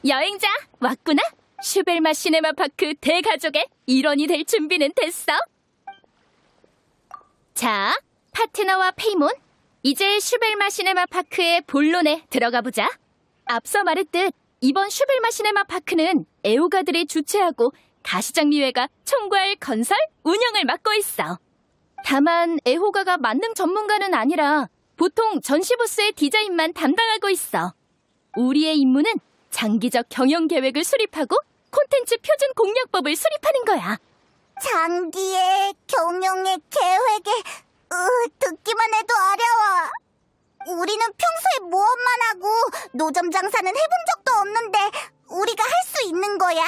여행자 왔구나. 슈벨마 시네마파크 대가족의 일원이 될 준비는 됐어. 자, 파트너와 페이몬, 이제 슈벨마 시네마파크의 본론에 들어가 보자. 앞서 말했듯 이번 슈벨마 시네마파크는 애호가들이 주최하고 가시장미회가 총괄 건설, 운영을 맡고 있어. 다만 애호가가 만능 전문가는 아니라 보통 전시부스의 디자인만 담당하고 있어. 우리의 임무는 장기적 경영 계획을 수립하고 콘텐츠 표준 공략법을 수립하는 거야. 장기의 경영의 계획에 듣기만 해도 어려워. 우리는 평소에 모험만 하고 노점 장사는 해본 적도 없는데 우리가 할 수 있는 거야?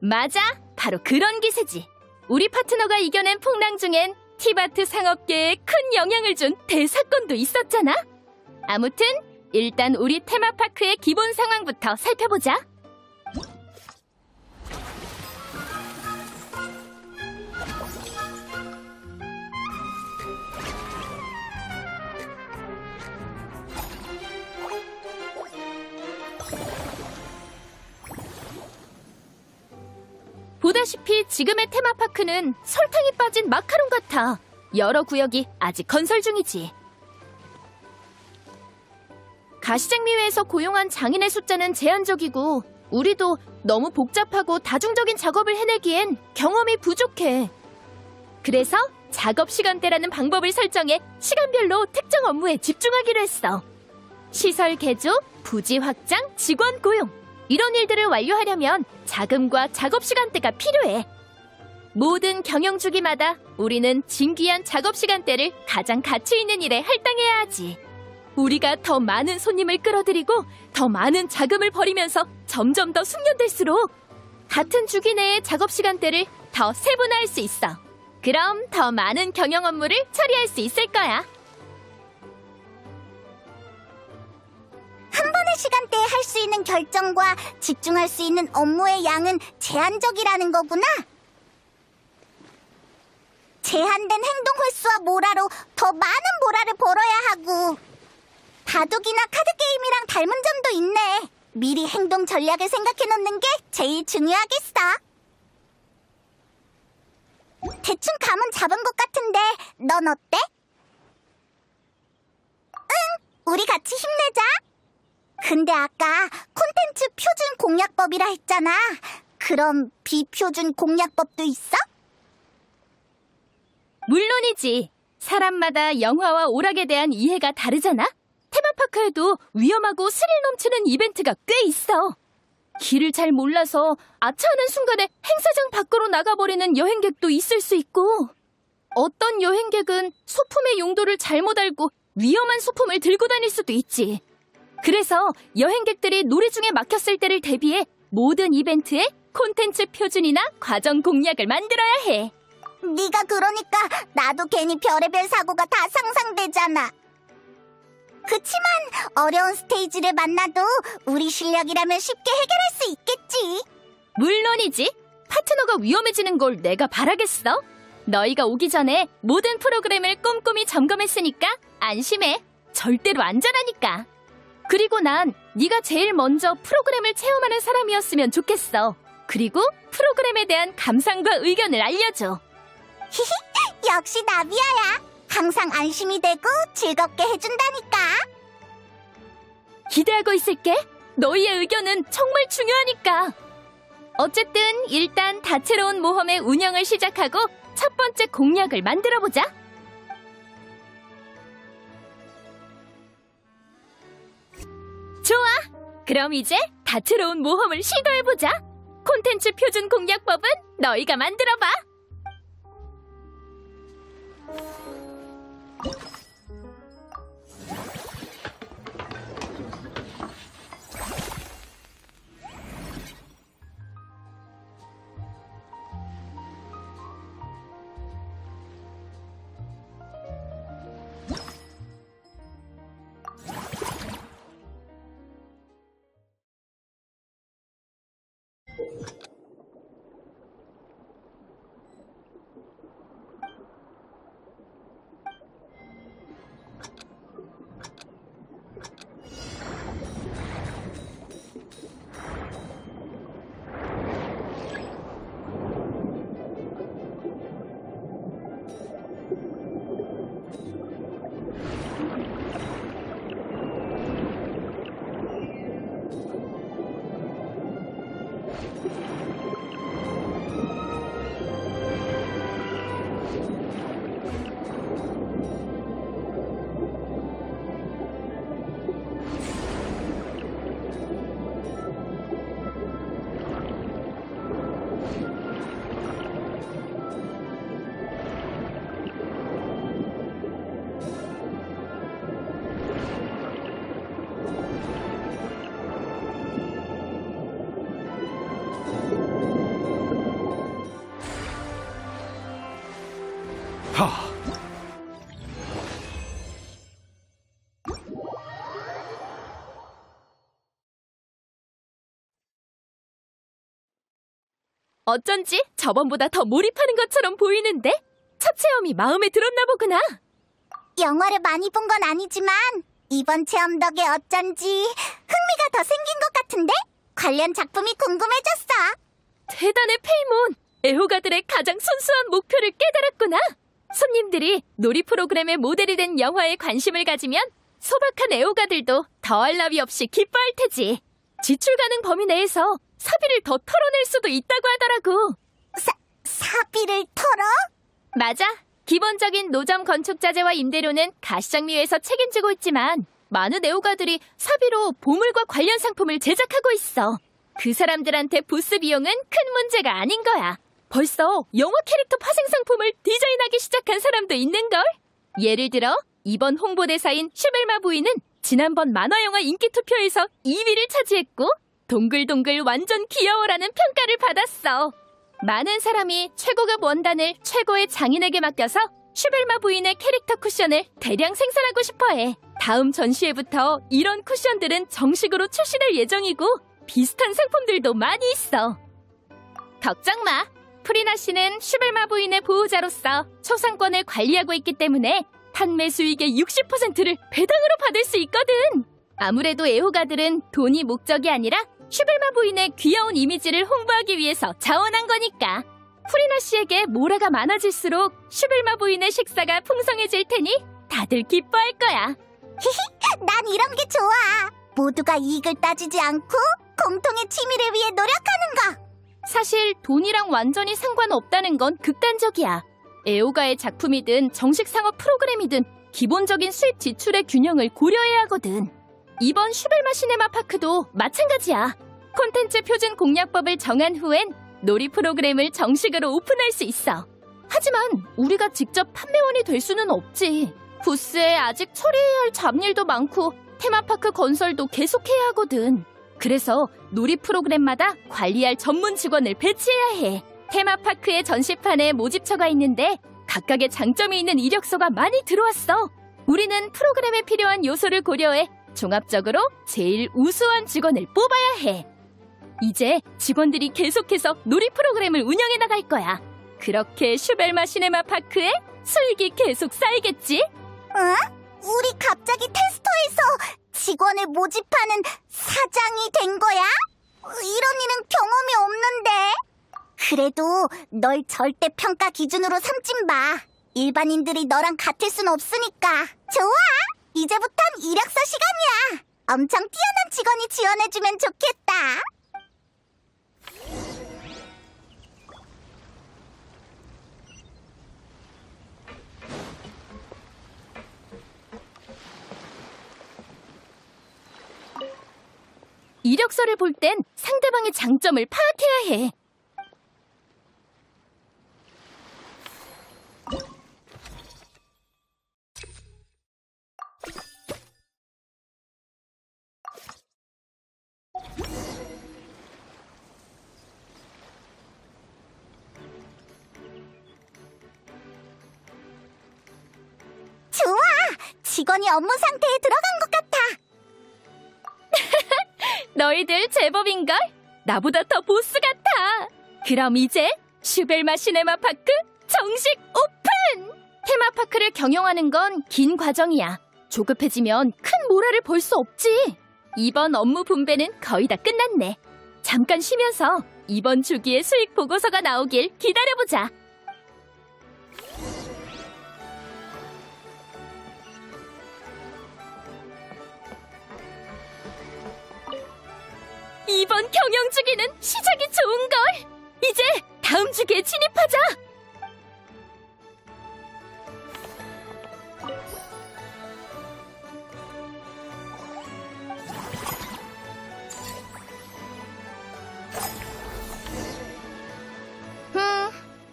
맞아, 바로 그런 기세지. 우리 파트너가 이겨낸 풍랑 중엔 티바트 상업계에 큰 영향을 준 대사건도 있었잖아. 아무튼 일단 우리 테마파크의 기본 상황부터 살펴보자. 보다시피 지금의 테마파크는 설탕이 빠진 마카롱 같아. 여러 구역이 아직 건설 중이지. 가시장미회에서 고용한 장인의 숫자는 제한적이고 우리도 너무 복잡하고 다중적인 작업을 해내기엔 경험이 부족해. 그래서 작업 시간대라는 방법을 설정해 시간별로 특정 업무에 집중하기로 했어. 시설 개조, 부지 확장, 직원 고용, 이런 일들을 완료하려면 자금과 작업 시간대가 필요해. 모든 경영 주기마다 우리는 진귀한 작업 시간대를 가장 가치 있는 일에 할당해야 하지. 우리가 더 많은 손님을 끌어들이고 더 많은 자금을 벌이면서 점점 더 숙련될수록 같은 주기 내의 작업 시간대를 더 세분화할 수 있어. 그럼 더 많은 경영 업무를 처리할 수 있을 거야. 한 번의 시간대에 할 수 있는 결정과 집중할 수 있는 업무의 양은 제한적이라는 거구나. 제한된 행동 횟수와 모라로 더 많은 모라를 벌어야 하고, 바둑이나 카드게임이랑 닮은 점도 있네. 미리 행동 전략을 생각해 놓는 게 제일 중요하겠어. 대충 감은 잡은 것 같은데 넌 어때? 응, 우리 같이 힘내자. 근데 아까 콘텐츠 표준 공략법이라 했잖아. 그럼 비표준 공략법도 있어? 물론이지. 사람마다 영화와 오락에 대한 이해가 다르잖아? 테마파크에도 위험하고 스릴 넘치는 이벤트가 꽤 있어. 길을 잘 몰라서 아차하는 순간에 행사장 밖으로 나가버리는 여행객도 있을 수 있고, 어떤 여행객은 소품의 용도를 잘못 알고 위험한 소품을 들고 다닐 수도 있지. 그래서 여행객들이 놀이 중에 막혔을 때를 대비해 모든 이벤트에 콘텐츠 표준이나 과정 공략을 만들어야 해. 네가 그러니까 나도 괜히 별의별 사고가 다 상상되잖아. 그치만 어려운 스테이지를 만나도 우리 실력이라면 쉽게 해결할 수 있겠지. 물론이지. 파트너가 위험해지는 걸 내가 바라겠어? 너희가 오기 전에 모든 프로그램을 꼼꼼히 점검했으니까 안심해. 절대로 안전하니까. 그리고 난 네가 제일 먼저 프로그램을 체험하는 사람이었으면 좋겠어. 그리고 프로그램에 대한 감상과 의견을 알려줘. 히히, 역시 나비야야. 항상 안심이 되고 즐겁게 해준다니까. 기대하고 있을게. 너희의 의견은 정말 중요하니까. 어쨌든 일단 다채로운 모험의 운영을 시작하고 첫 번째 공략을 만들어보자. 좋아. 그럼 이제 다채로운 모험을 시도해보자. 콘텐츠 표준 공략법은 너희가 만들어봐. 하. 어쩐지 저번보다 더 몰입하는 것처럼 보이는데? 첫 체험이 마음에 들었나 보구나. 영화를 많이 본 건 아니지만 이번 체험 덕에 어쩐지 흥미가 더 생긴 것 같은데? 관련 작품이 궁금해졌어. 대단해, 페이몬. 애호가들의 가장 순수한 목표를 깨달았구나. 손님들이 놀이 프로그램의 모델이 된 영화에 관심을 가지면 소박한 애호가들도 더할 나위 없이 기뻐할 테지. 지출 가능 범위 내에서 사비를 더 털어낼 수도 있다고 하더라고. 사비를 털어? 맞아. 기본적인 노점 건축 자재와 임대료는 가시장미회에서 책임지고 있지만 많은 애호가들이 사비로 보물과 관련 상품을 제작하고 있어. 그 사람들한테 부스 비용은 큰 문제가 아닌 거야. 벌써 영화 캐릭터 파생 상품을 디자인하기 시작한 사람도 있는걸? 예를 들어 이번 홍보대사인 슈벨마 부인은 지난번 만화영화 인기 투표에서 2위를 차지했고 동글동글 완전 귀여워라는 평가를 받았어. 많은 사람이 최고급 원단을 최고의 장인에게 맡겨서 슈벨마 부인의 캐릭터 쿠션을 대량 생산하고 싶어해. 다음 전시회부터 이런 쿠션들은 정식으로 출시될 예정이고 비슷한 상품들도 많이 있어. 걱정 마. 프리나 씨는 슈벨마 부인의 보호자로서 초상권을 관리하고 있기 때문에 판매 수익의 60%를 배당으로 받을 수 있거든. 아무래도 애호가들은 돈이 목적이 아니라 슈벨마 부인의 귀여운 이미지를 홍보하기 위해서 자원한 거니까. 프리나 씨에게 모라가 많아질수록 슈벨마 부인의 식사가 풍성해질 테니 다들 기뻐할 거야. 난 이런 게 좋아. 모두가 이익을 따지지 않고 공통의 취미를 위해 노력하는 거. 사실 돈이랑 완전히 상관없다는 건 극단적이야. 애호가의 작품이든 정식 상업 프로그램이든 기본적인 수입 지출의 균형을 고려해야 하거든. 이번 슈벨마 시네마파크도 마찬가지야. 콘텐츠 표준 공략법을 정한 후엔 놀이 프로그램을 정식으로 오픈할 수 있어. 하지만 우리가 직접 판매원이 될 수는 없지. 부스에 아직 처리해야 할 잡일도 많고 테마파크 건설도 계속해야 하거든. 그래서 놀이 프로그램마다 관리할 전문 직원을 배치해야 해. 테마파크의 전시판에 모집처가 있는데 각각의 장점이 있는 이력서가 많이 들어왔어. 우리는 프로그램에 필요한 요소를 고려해 종합적으로 제일 우수한 직원을 뽑아야 해. 이제 직원들이 계속해서 놀이 프로그램을 운영해 나갈 거야. 그렇게 슈벨마 시네마파크에 수익이 계속 쌓이겠지? 응? 우리 갑자기 테스터에서 직원을 모집하는 사장이 된 거야? 이런 일은 경험이 없는데. 그래도 널 절대 평가 기준으로 삼진 마. 일반인들이 너랑 같을 순 없으니까. 좋아! 이제부턴 이력서 시간이야. 엄청 뛰어난 직원이 지원해주면 좋겠다. 이력서를 볼 땐 상대방의 장점을 파악해야 해. 좋아! 직원이 업무 상태에 들어간 것 같아. 너희들 제법인걸? 나보다 더 보스 같아. 그럼 이제 슈벨마 시네마파크 정식 오픈! 테마파크를 경영하는 건 긴 과정이야. 조급해지면 큰 모라를 볼 수 없지. 이번 업무 분배는 거의 다 끝났네. 잠깐 쉬면서 이번 주기의 수익 보고서가 나오길 기다려보자. 이번 경영 주기는 시작이 좋은걸. 이제 다음 주기에 진입하자.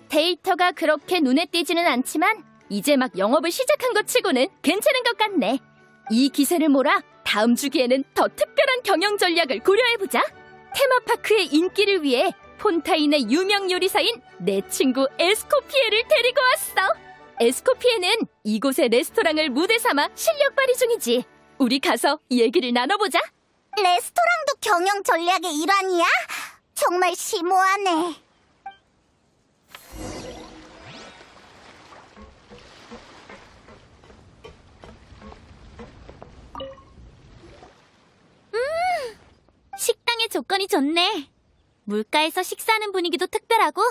데이터가 그렇게 눈에 띄지는 않지만 이제 막 영업을 시작한 것 치고는 괜찮은 것 같네. 이 기세를 몰아 다음 주기에는 더 특별한 경영 전략을 고려해보자. 테마파크의 인기를 위해 폰타인의 유명 요리사인 내 친구 에스코피에를 데리고 왔어. 에스코피에는 이곳의 레스토랑을 무대 삼아 실력 발휘 중이지. 우리 가서 얘기를 나눠보자. 레스토랑도 경영 전략의 일환이야? 정말 심오하네. 식당의 조건이 좋네. 물가에서 식사하는 분위기도 특별하고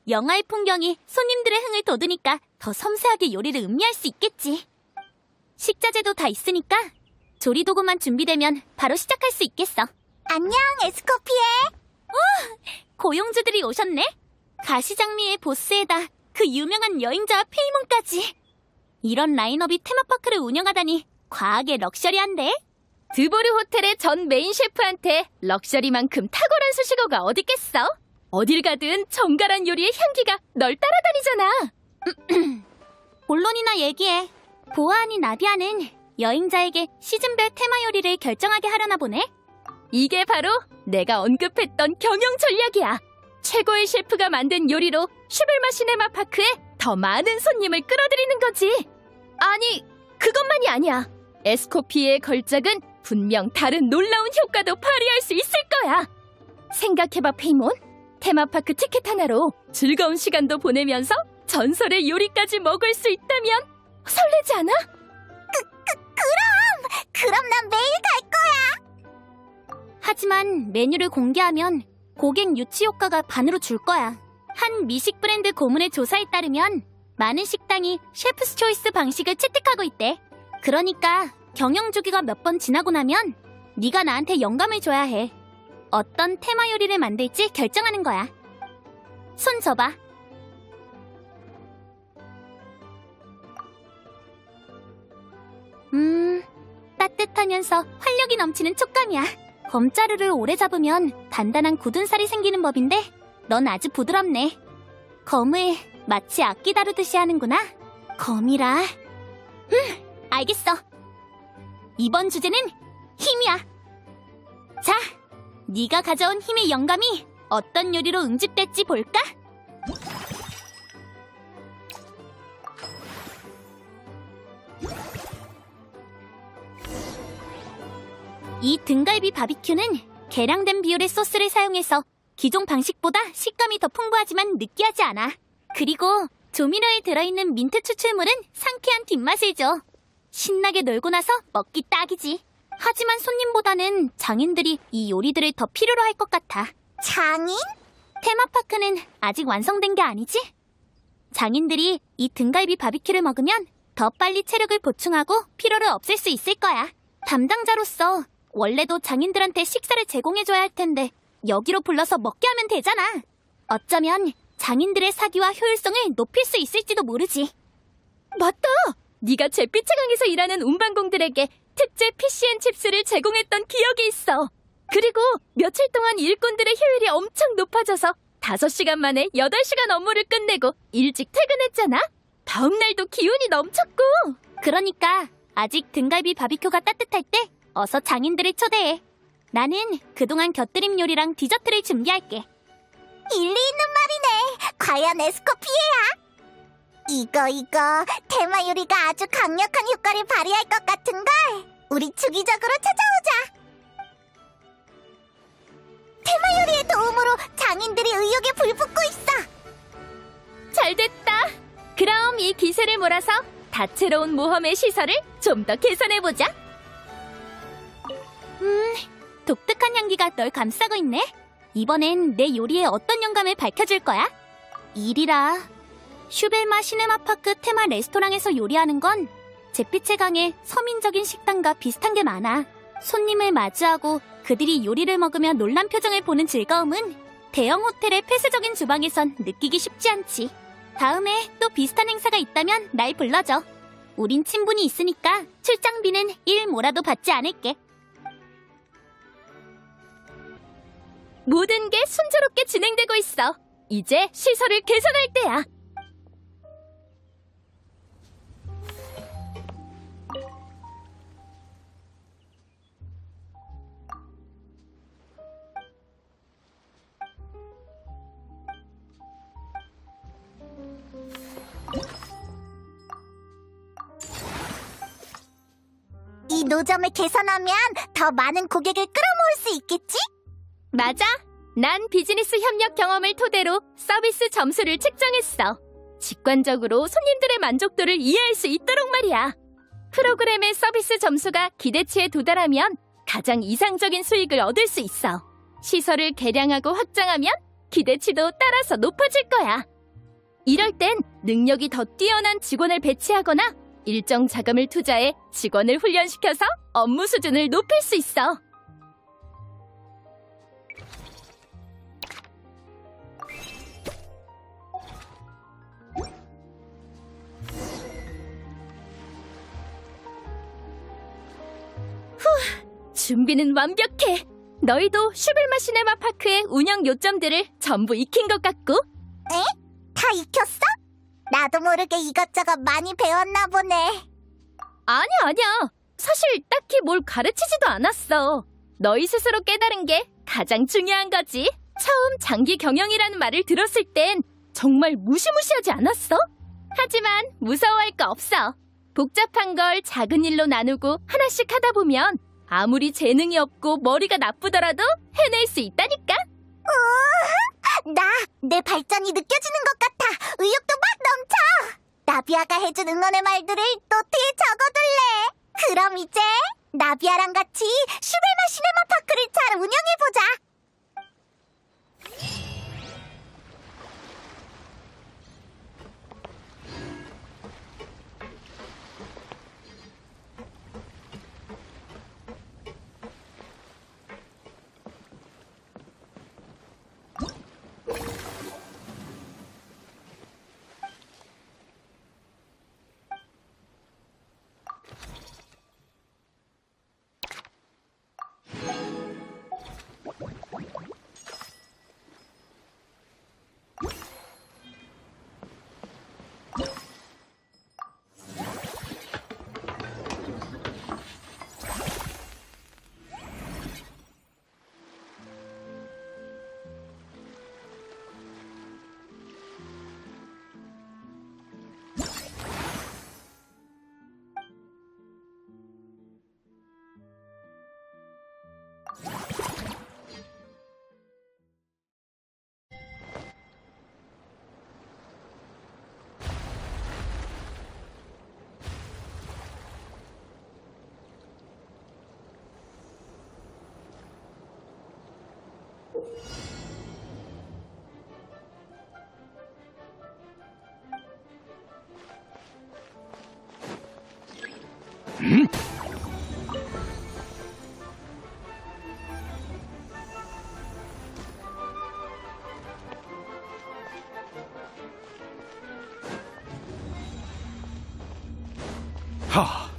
영화의 풍경이 손님들의 흥을 돋우니까 더 섬세하게 요리를 음미할 수 있겠지. 식자재도 다 있으니까 조리 도구만 준비되면 바로 시작할 수 있겠어. 안녕, 에스코피에. 고용주들이 오셨네. 가시장미의 보스에다 그 유명한 여행자와 페이몬까지. 이런 라인업이 테마파크를 운영하다니 과하게 럭셔리한데? 드보르 호텔의 전 메인 셰프한테 럭셔리만큼 탁월한 수식어가 어딨겠어? 어딜 가든 정갈한 요리의 향기가 널 따라다니잖아. 본론이나 얘기해. 보아하니 나비아는 여행자에게 시즌별 테마 요리를 결정하게 하려나 보네. 이게 바로 내가 언급했던 경영 전략이야. 최고의 셰프가 만든 요리로 슈벨마 시네마파크에 더 많은 손님을 끌어들이는 거지. 아니, 그것만이 아니야. 에스코피의 걸작은 분명 다른 놀라운 효과도 발휘할 수 있을 거야. 생각해봐, 페이몬. 테마파크 티켓 하나로 즐거운 시간도 보내면서 전설의 요리까지 먹을 수 있다면 설레지 않아? 그럼 난 매일 갈 거야. 하지만 메뉴를 공개하면 고객 유치 효과가 반으로 줄 거야. 한 미식 브랜드 고문의 조사에 따르면 많은 식당이 셰프스 초이스 방식을 채택하고 있대. 그러니까 경영 주기가 몇 번 지나고 나면 네가 나한테 영감을 줘야 해. 어떤 테마 요리를 만들지 결정하는 거야. 손 줘봐. 따뜻하면서 활력이 넘치는 촉감이야. 검자루를 오래 잡으면 단단한 굳은 살이 생기는 법인데 넌 아주 부드럽네. 검을 마치 악기 다루듯이 하는구나. 검이라. 알겠어. 이번 주제는 힘이야. 자, 네가 가져온 힘의 영감이 어떤 요리로 응집될지 볼까? 이 등갈비 바비큐는 계량된 비율의 소스를 사용해서 기존 방식보다 식감이 더 풍부하지만 느끼하지 않아. 그리고 조미료에 들어있는 민트 추출물은 상쾌한 뒷맛을 줘. 신나게 놀고 나서 먹기 딱이지. 하지만 손님보다는 장인들이 이 요리들을 더 필요로 할 것 같아. 장인? 테마파크는 아직 완성된 게 아니지? 장인들이 이 등갈비 바비큐를 먹으면 더 빨리 체력을 보충하고 피로를 없앨 수 있을 거야. 담당자로서 원래도 장인들한테 식사를 제공해줘야 할 텐데 여기로 불러서 먹게 하면 되잖아. 어쩌면 장인들의 사기와 효율성을 높일 수 있을지도 모르지. 맞다! 네가 잿빛의 강에서 일하는 운반공들에게 특제 피쉬앤칩스를 제공했던 기억이 있어. 그리고 며칠 동안 일꾼들의 효율이 엄청 높아져서 5시간 만에 8시간 업무를 끝내고 일찍 퇴근했잖아? 다음 날도 기운이 넘쳤고. 그러니까 아직 등갈비 바비큐가 따뜻할 때 어서 장인들을 초대해. 나는 그동안 곁들임 요리랑 디저트를 준비할게. 일리 있는 말이네. 과연 에스코피에야? 이거 테마 요리가 아주 강력한 효과를 발휘할 것 같은걸. 우리 주기적으로 찾아오자. 테마 요리의 도움으로 장인들이 의욕에 불붙고 있어. 잘 됐다. 그럼 이 기세를 몰아서 다채로운 모험의 시설을 좀 더 개선해보자. 독특한 향기가 널 감싸고 있네. 이번엔 내 요리에 어떤 영감을 밝혀줄 거야? 일이라. 슈벨마 시네마파크 테마 레스토랑에서 요리하는 건 잿빛의 강의 서민적인 식당과 비슷한 게 많아. 손님을 마주하고 그들이 요리를 먹으며 놀란 표정을 보는 즐거움은 대형 호텔의 폐쇄적인 주방에선 느끼기 쉽지 않지. 다음에 또 비슷한 행사가 있다면 날 불러줘. 우린 친분이 있으니까 출장비는 일 뭐라도 받지 않을게. 모든 게 순조롭게 진행되고 있어. 이제 시설을 개선할 때야. 노점을 개선하면 더 많은 고객을 끌어모을 수 있겠지? 맞아. 난 비즈니스 협력 경험을 토대로 서비스 점수를 측정했어. 직관적으로 손님들의 만족도를 이해할 수 있도록 말이야. 프로그램의 서비스 점수가 기대치에 도달하면 가장 이상적인 수익을 얻을 수 있어. 시설을 개량하고 확장하면 기대치도 따라서 높아질 거야. 이럴 땐 능력이 더 뛰어난 직원을 배치하거나 일정 자금을 투자해 직원을 훈련시켜서 업무 수준을 높일 수 있어. 준비는 완벽해. 너희도 슈벨마 시네마 파크의 운영 요점들을 전부 익힌 것 같고. 다 익혔어? 나도 모르게 이것저것 많이 배웠나 보네. 아니야. 사실 딱히 뭘 가르치지도 않았어. 너희 스스로 깨달은 게 가장 중요한 거지. 처음 장기 경영이라는 말을 들었을 땐 정말 무시무시하지 않았어? 하지만 무서워할 거 없어. 복잡한 걸 작은 일로 나누고 하나씩 하다 보면 아무리 재능이 없고 머리가 나쁘더라도 해낼 수 있다니까? 내 발전이 느껴지는 것 같아. 의욕도 막 넘쳐. 나비아가 해준 응원의 말들을 노트에 적어둘래. 그럼 이제 나비아랑 같이 슈벨마 시네마 파크를 잘 운영해보자. 하.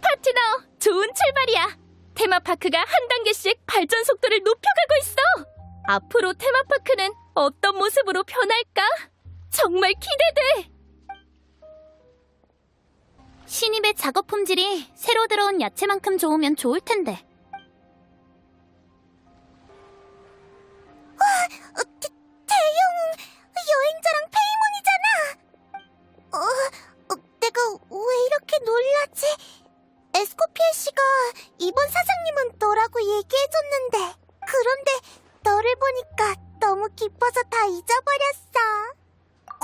파트너, 좋은 출발이야. 테마파크가 한 단계씩 발전 속도를 높여가고 있어. 앞으로 테마파크는 어떤 모습으로 변할까? 정말 기대돼. 신입의 작업 품질이 새로 들어온 야채만큼 좋으면 좋을 텐데. 태용 여행자랑 페이몬이잖아. 내가 왜 이렇게 놀라지? 에스코피에 씨가 이번 사장님은 너라고 얘기해줬는데 그런데 너를 보니까 너무 기뻐서 다 잊어버렸어.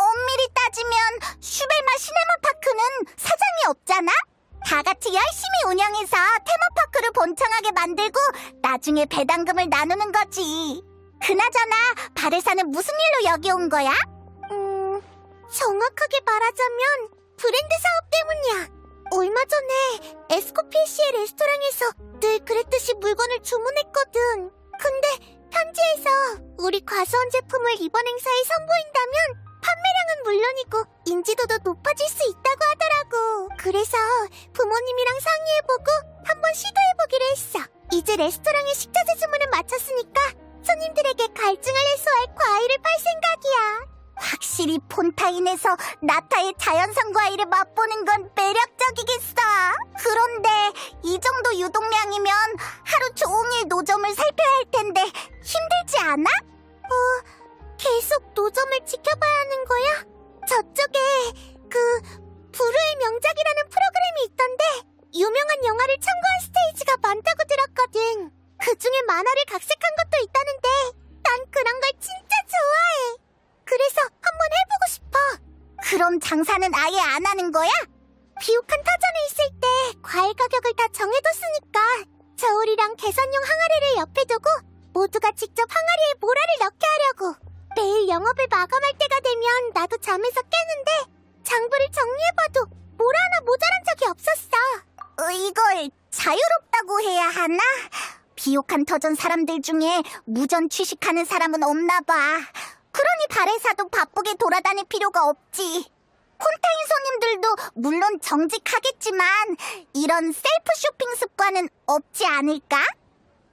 엄밀히 따지면 슈벨마 시네마파크는 사장이 없잖아? 다 같이 열심히 운영해서 테마파크를 번창하게 만들고 나중에 배당금을 나누는 거지. 그나저나 바레사는 무슨 일로 여기 온 거야? 정확하게 말하자면 브랜드 사업 때문이야. 얼마 전에 에스코피에 씨의 레스토랑에서 늘 그랬듯이 물건을 주문했거든. 근데 편지에서 우리 과수원 제품을 이번 행사에 선보인다면 판매량은 물론이고 인지도도 높아질 수 있다고 하더라고. 그래서 부모님이랑 상의해보고 한번 시도해보기로 했어. 이제 레스토랑에 식자재 주문을 마쳤으니까 손님들에게 갈증을 해소할 과일을 팔 생각이야. 확실히 폰타인에서 나타의 자연산 과일을 맛보는 건 매력적이겠어. 그런데 이 정도 유동량이면 하루 종일 노점을 살펴야 할 텐데 힘들지 않아? 계속 노점을 지켜봐야 하는 거야? 저쪽에 불후의 명작이라는 프로그램이 있던데 유명한 영화를 첨가한 스테이지가 많다고 들었거든. 그중에 만화를 각색한 것도 있다는데 난 그런 걸 진짜 좋아해. 그래서 한번 해보고 싶어. 그럼 장사는 아예 안 하는 거야? 비옥한 터전에 있을 때 과일 가격을 다 정해뒀으니까 저울이랑 계산용 항아리를 옆에 두고 모두가 직접 항아리에 모라를 넣게 하려고. 매일 영업을 마감할 때가 되면 나도 잠에서 깨는데 장부를 정리해봐도 모라 하나 모자란 적이 없었어. 이걸 자유롭다고 해야 하나? 비옥한 터전 사람들 중에 무전 취식하는 사람은 없나 봐. 그러니 바레사도 바쁘게 돌아다닐 필요가 없지. 폰타인 손님들도 물론 정직하겠지만 이런 셀프 쇼핑 습관은 없지 않을까?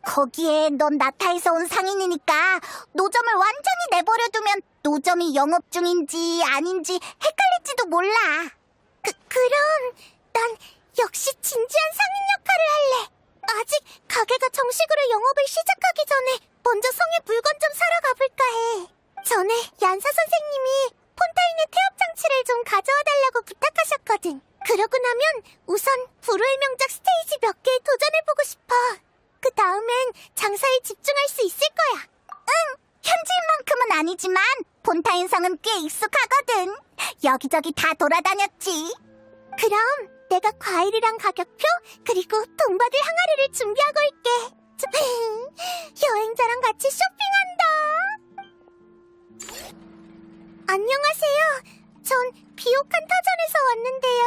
거기에 넌 나타에서 온 상인이니까 노점을 완전히 내버려두면 노점이 영업 중인지 아닌지 헷갈릴지도 몰라. 그럼 난 역시 진지한 상인 역할을 할래. 아직 가게가 정식으로 영업을 시작하기 전에 먼저 성에 물건 좀 사러 가볼까 해. 전에 얀사 선생님이 폰타인의 태엽 장치를 좀 가져와 달라고 부탁하셨거든. 그러고 나면 우선 불후의 명작 스테이지 몇 개에 도전해보고 싶어. 그 다음엔 장사에 집중할 수 있을 거야. 응, 현지인만큼은 아니지만 폰타인 성은 꽤 익숙하거든. 여기저기 다 돌아다녔지. 그럼 내가 과일이랑 가격표 그리고 돈 받을 항아리를 준비하고 올게. 여행자랑 같이 쇼핑한다. 안녕하세요. 전 비옥한 터전에서 왔는데요.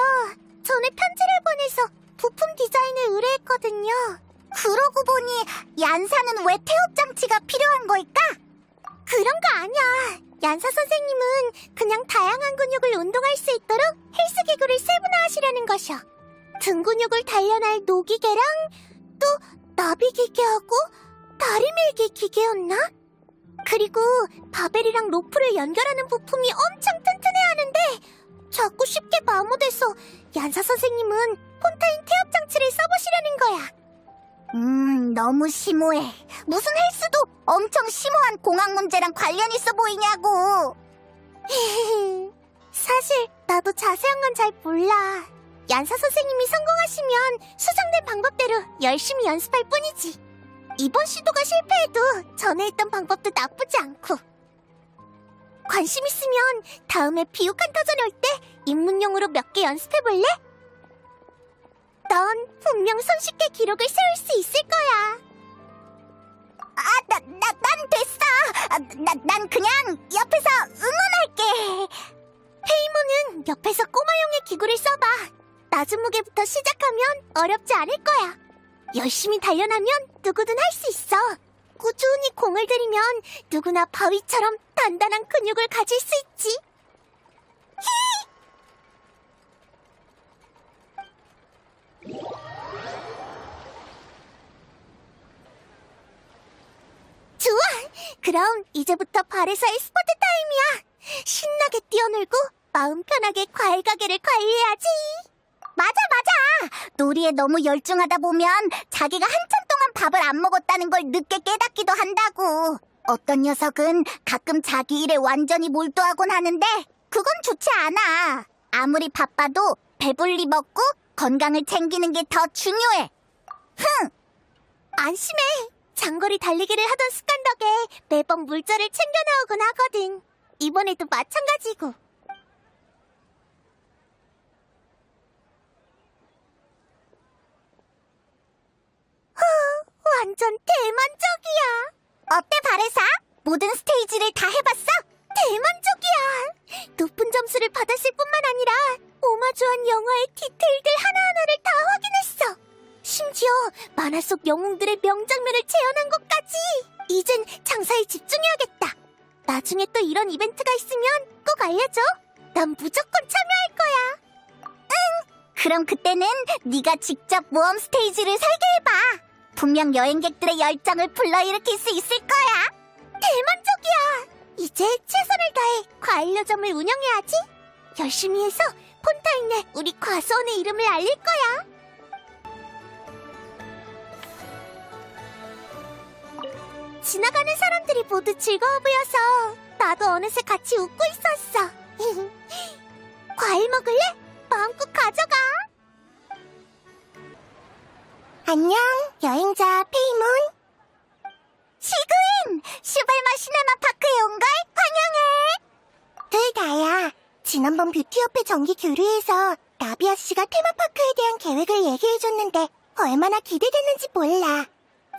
전에 편지를 보내서 부품 디자인을 의뢰했거든요. 그러고 보니 얀사는 왜 태엽 장치가 필요한 걸까? 그런 거 아니야. 얀사 선생님은 그냥 다양한 근육을 운동할 수 있도록 헬스 기구를 세분화하시려는 것이요. 등 근육을 단련할 노기계랑 또 나비 기계하고 다리 밀기 기계였나? 그리고 바벨이랑 로프를 연결하는 부품이 엄청 튼튼해야 하는데 자꾸 쉽게 마모돼서 얀사 선생님은 폰타인 태엽 장치를 써보시려는 거야. 너무 심오해. 무슨 헬스도 엄청 심오한 공학 문제랑 관련 있어 보이냐고. 사실 나도 자세한 건 잘 몰라. 얀사 선생님이 성공하시면 수정된 방법대로 열심히 연습할 뿐이지. 이번 시도가 실패해도 전에 했던 방법도 나쁘지 않고. 관심 있으면 다음에 비옥한 터전 올 때 입문용으로 몇 개 연습해볼래? 넌 분명 손쉽게 기록을 세울 수 있을 거야. 난 됐어. 난 그냥 옆에서 응원할게. 페이모는 옆에서 꼬마용의 기구를 써봐. 낮은 무게부터 시작하면 어렵지 않을 거야. 열심히 단련하면 누구든 할 수 있어. 꾸준히 공을 들이면 누구나 바위처럼 단단한 근육을 가질 수 있지. 좋아! 그럼 이제부터 발에서의 스포트 타임이야. 신나게 뛰어놀고 마음 편하게 과일 가게를 관리해야지. 맞아. 놀이에 너무 열중하다 보면 자기가 한참 동안 밥을 안 먹었다는 걸 늦게 깨닫기도 한다고. 어떤 녀석은 가끔 자기 일에 완전히 몰두하곤 하는데 그건 좋지 않아. 아무리 바빠도 배불리 먹고 건강을 챙기는 게 더 중요해. 안심해. 장거리 달리기를 하던 습관 덕에 매번 물자를 챙겨 나오곤 하거든. 이번에도 마찬가지고. 완전 대만족이야. 어때, 바레사? 모든 스테이지를 다 해봤어? 대만족이야. 높은 점수를 받았을 뿐만 아니라 오마주한 영화의 디테일들 하나하나를 다 확인했어. 심지어 만화 속 영웅들의 명장면을 재현한 것까지. 이젠 장사에 집중해야겠다. 나중에 또 이런 이벤트가 있으면 꼭 알려줘. 난 무조건 참여할 거야. 그럼 그때는 네가 직접 모험 스테이지를 설계해봐. 분명 여행객들의 열정을 불러일으킬 수 있을 거야. 대만족이야. 이제 최선을 다해 과일려점을 운영해야지. 열심히 해서 폰타인에 우리 과수원의 이름을 알릴 거야. 지나가는 사람들이 모두 즐거워 보여서 나도 어느새 같이 웃고 있었어. 과일 먹을래? 마음껏 가져가. 안녕, 여행자 페이몬. 시그인! 슈벨마 시네마파크에 온 걸 환영해! 둘 다야. 지난번 뷰티협회 정기 교류에서 나비아 씨가 테마파크에 대한 계획을 얘기해줬는데 얼마나 기대됐는지 몰라.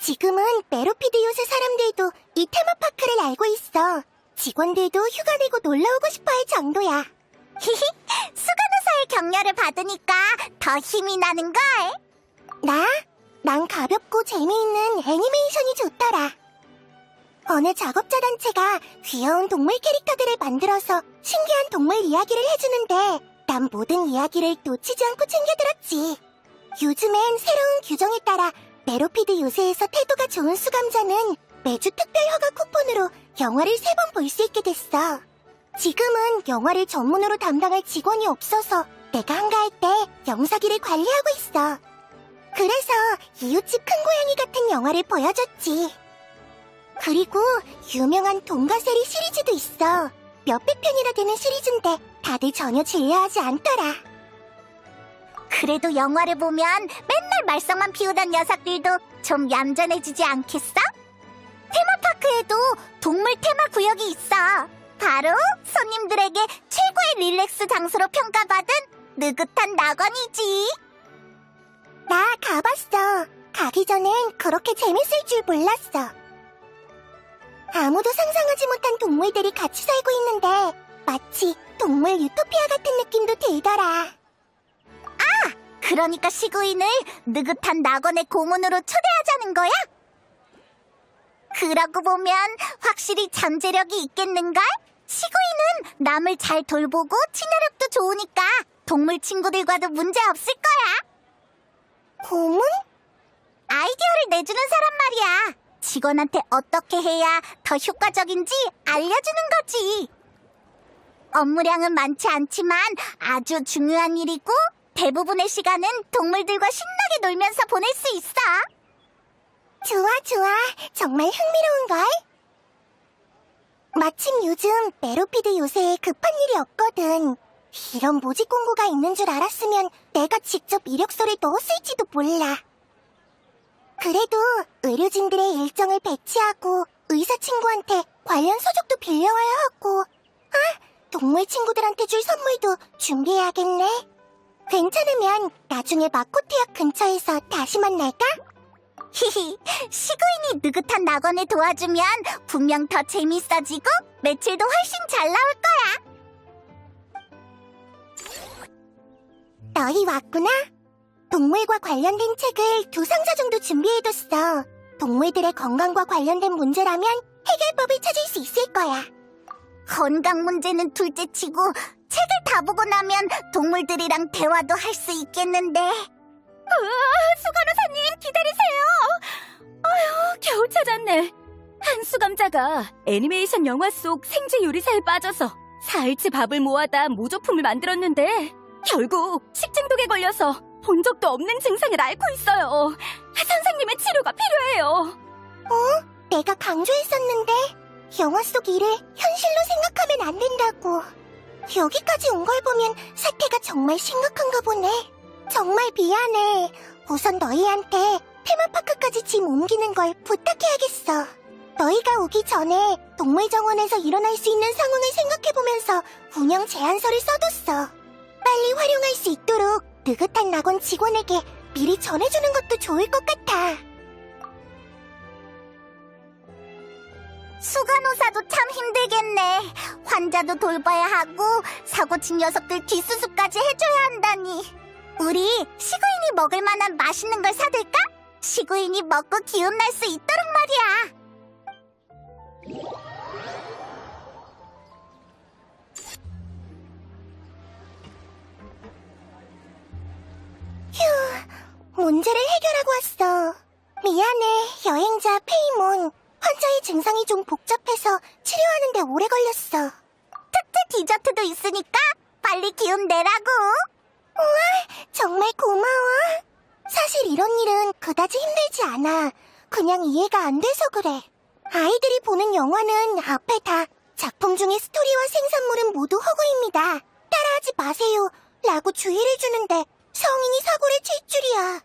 지금은 메로피드 요새 사람들도 이 테마파크를 알고 있어. 직원들도 휴가 내고 놀러오고 싶어할 정도야. 히히, 수간호사의 격려를 받으니까 더 힘이 나는걸. 난 가볍고 재미있는 애니메이션이 좋더라. 어느 작업자 단체가 귀여운 동물 캐릭터들을 만들어서 신기한 동물 이야기를 해주는데 난 모든 이야기를 놓치지 않고 챙겨들었지. 요즘엔 새로운 규정에 따라 메로피드 요새에서 태도가 좋은 수감자는 매주 특별 허가 쿠폰으로 영화를 3번 볼 수 있게 됐어. 지금은 영화를 전문으로 담당할 직원이 없어서 내가 한가할 때 영사기를 관리하고 있어. 그래서 이웃집 큰 고양이 같은 영화를 보여줬지. 그리고 유명한 동가세리 시리즈도 있어. 몇백 편이나 되는 시리즈인데 다들 전혀 질려하지 않더라. 그래도 영화를 보면 맨날 말썽만 피우던 녀석들도 좀 얌전해지지 않겠어? 테마파크에도 동물 테마 구역이 있어. 바로 손님들에게 최고의 릴렉스 장소로 평가받은 느긋한 낙원이지. 나 가봤어. 가기 전엔 그렇게 재밌을 줄 몰랐어. 아무도 상상하지 못한 동물들이 같이 살고 있는데 마치 동물 유토피아 같은 느낌도 들더라. 그러니까 시구인을 느긋한 낙원의 고문으로 초대하자는 거야? 그러고 보면 확실히 잠재력이 있겠는걸? 시구인은 남을 잘 돌보고 친화력도 좋으니까 동물 친구들과도 문제 없을 거야. 고문? 아이디어를 내주는 사람 말이야. 직원한테 어떻게 해야 더 효과적인지 알려주는 거지. 업무량은 많지 않지만 아주 중요한 일이고 대부분의 시간은 동물들과 신나게 놀면서 보낼 수 있어. 좋아. 정말 흥미로운걸? 마침 요즘 메로피드 요새에 급한 일이 없거든. 이런 모집 공고가 있는 줄 알았으면 내가 직접 이력서를 넣었을지도 몰라. 그래도 의료진들의 일정을 배치하고 의사 친구한테 관련 서적도 빌려와야 하고 동물 친구들한테 줄 선물도 준비해야겠네. 괜찮으면 나중에 마코테역 근처에서 다시 만날까? 히히, 시구인이 느긋한 낙원을 도와주면 분명 더 재밌어지고 매출도 훨씬 잘 나올 거야. 너희 왔구나? 동물과 관련된 책을 2상자 정도 준비해뒀어. 동물들의 건강과 관련된 문제라면 해결법을 찾을 수 있을 거야. 건강 문제는 둘째치고 책을 다 보고 나면 동물들이랑 대화도 할 수 있겠는데. 수간호사님 기다리세요. 아휴, 겨우 찾았네. 한 수감자가 애니메이션 영화 속 생쥐 요리사에 빠져서 사흘치 밥을 모아다 모조품을 만들었는데 결국 식중독에 걸려서 본 적도 없는 증상을 앓고 있어요. 선생님의 치료가 필요해요. 내가 강조했었는데 영화 속 일을 현실로 생각하면 안 된다고. 여기까지 온 걸 보면 사태가 정말 심각한가 보네. 정말 미안해. 우선 너희한테 테마파크까지 짐 옮기는 걸 부탁해야겠어. 너희가 오기 전에 동물정원에서 일어날 수 있는 상황을 생각해보면서 운영 제안서를 써뒀어. 빨리 활용할 수 있도록 느긋한 낙원 직원에게 미리 전해주는 것도 좋을 것 같아. 수간호사도 참 힘들겠네. 환자도 돌봐야 하고 사고친 녀석들 뒷수습까지 해줘야 한다니. 우리 시구인이 먹을 만한 맛있는 걸 사둘까? 시구인이 먹고 기운날 수 있도록 말이야. 휴, 문제를 해결하고 왔어. 미안해, 여행자 페이몬. 환자의 증상이 좀 복잡해서 치료하는데 오래 걸렸어. 특제 디저트도 있으니까 빨리 기운 내라고. 우와, 정말 고마워. 사실 이런 일은 그다지 힘들지 않아. 그냥 이해가 안 돼서 그래. 아이들이 보는 영화는 앞에 다 작품 중의 스토리와 생산물은 모두 허구입니다. 따라하지 마세요. 라고 주의를 주는데 성인이 사고를 칠 줄이야.